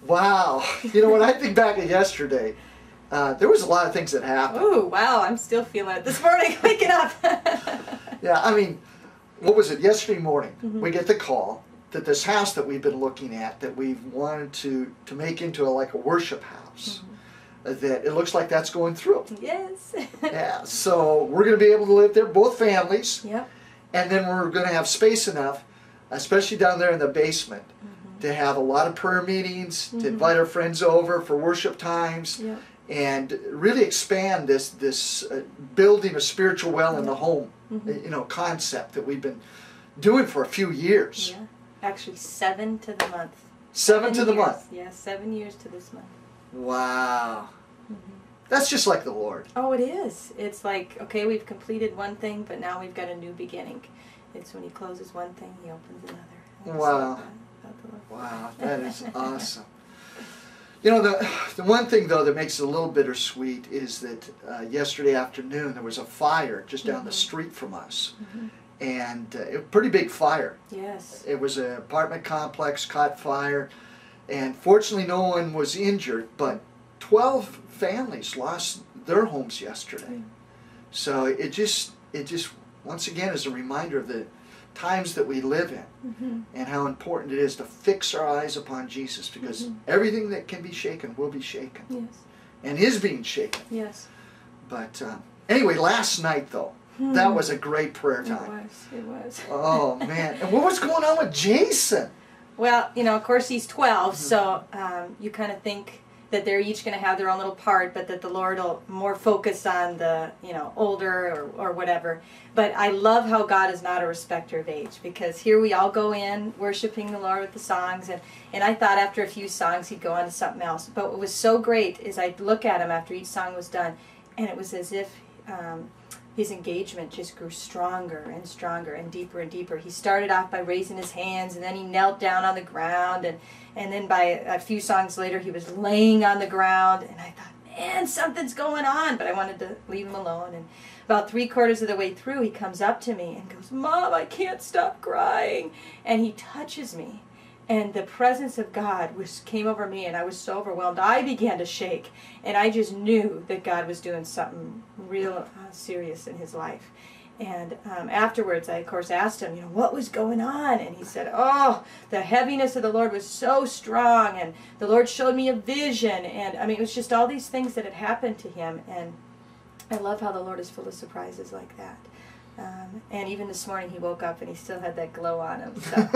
Wow. You know, when I think back at yesterday, there was a lot of things that happened. Oh, wow. I'm still feeling it this morning, waking up. Yeah, I mean, what was it? Yesterday morning, Mm-hmm. we get the call that this house that we've been looking at, that we've wanted to make into like a worship house, that it looks like that's going through. Yes. Yeah, so we're going to be able to live there, both families, Yep. and then we're going to have space enough, especially down there in the basement, to have a lot of prayer meetings, to invite our friends over for worship times, Yep. and really expand this building a spiritual well in the home, you know, concept that we've been doing for a few years. Yeah. Actually, 7 to the month. 7 to the years. month. Yeah, 7 years to this month. Wow. That's just like the Lord. Oh, it is. It's like, okay, we've completed one thing, but now we've got a new beginning. It's when he closes one thing, he opens another. Wow. Wow, that is awesome. You know, the one thing, though, that makes it a little bittersweet is that yesterday afternoon there was a fire just down the street from us. And a pretty big fire. Yes. It was an apartment complex, caught fire, and fortunately no one was injured, but 12 families lost their homes yesterday. So it just once again is a reminder of the times that we live in, and how important it is to fix our eyes upon Jesus, because everything that can be shaken will be shaken, Yes. and is being shaken. Yes. But anyway, last night though, that was a great prayer time. It was. Oh man, and what was going on with Jason? Well, you know, of course he's 12, so you kind of think that they're each going to have their own little part, but that the Lord will more focus on the, you know, older or whatever. But I love how God is not a respecter of age, because here we all go in worshiping the Lord with the songs, and I thought after a few songs he'd go on to something else. But what was so great is I'd look at him after each song was done, and it was as if his engagement just grew stronger and stronger and deeper. He started off by raising his hands, and then he knelt down on the ground, and then by a few songs later he was laying on the ground, and I thought, man, something's going on, but I wanted to leave him alone. And about 3/4 of the way through, he comes up to me and goes, "Mom, I can't stop crying," and he touches me. And the presence of God came over me, and I was so overwhelmed. I began to shake, and I just knew that God was doing something real serious in his life. And afterwards, I, of course, asked him, you know, what was going on? And he said, oh, the heaviness of the Lord was so strong, and the Lord showed me a vision. And, I mean, it was just all these things that had happened to him. And I love how the Lord is full of surprises like that. And even this morning he woke up and he still had that glow on him. So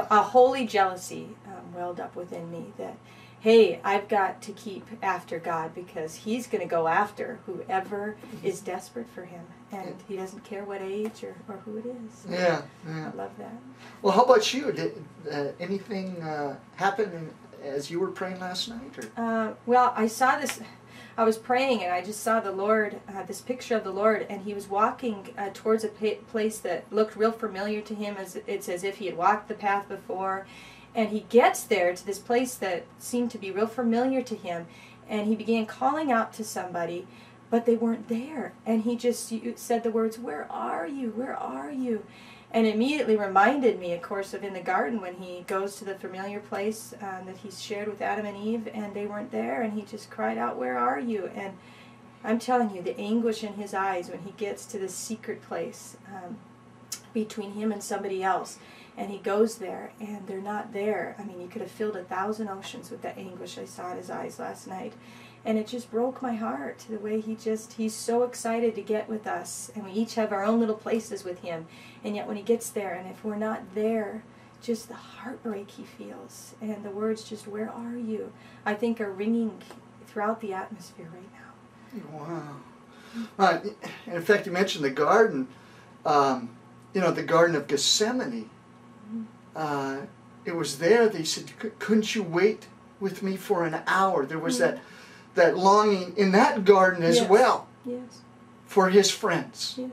a holy jealousy welled up within me that, hey, I've got to keep after God, because he's going to go after whoever is desperate for him. And he doesn't care what age or who it is. Yeah. I love that. Well, how about you? Did anything happen as you were praying last night? Or? Well, I saw this. I was praying, and I just saw the Lord, this picture of the Lord, and he was walking towards a place that looked real familiar to him. It's as if he had walked the path before. And he gets there to this place that seemed to be real familiar to him, and he began calling out to somebody, but they weren't there. And he just said the words, "Where are you? Where are you?" And immediately reminded me, of course, of in the garden when he goes to the familiar place that he's shared with Adam and Eve, and they weren't there, and he just cried out, "Where are you?" And I'm telling you, the anguish in his eyes when he gets to this secret place between him and somebody else, and he goes there, and they're not there. I mean, you could have filled 1,000 oceans with that anguish I saw in his eyes last night. And it just broke my heart, the way he's so excited to get with us. And we each have our own little places with him. And yet when he gets there, and if we're not there, just the heartbreak he feels. And the words just, "Where are you?" I think are ringing throughout the atmosphere right now. Wow. In fact, you mentioned the garden. You know, the Garden of Gethsemane. It was there. They said, "Couldn't you wait with me for an hour?" There was that longing in that garden as well Yes. for his friends. Yes.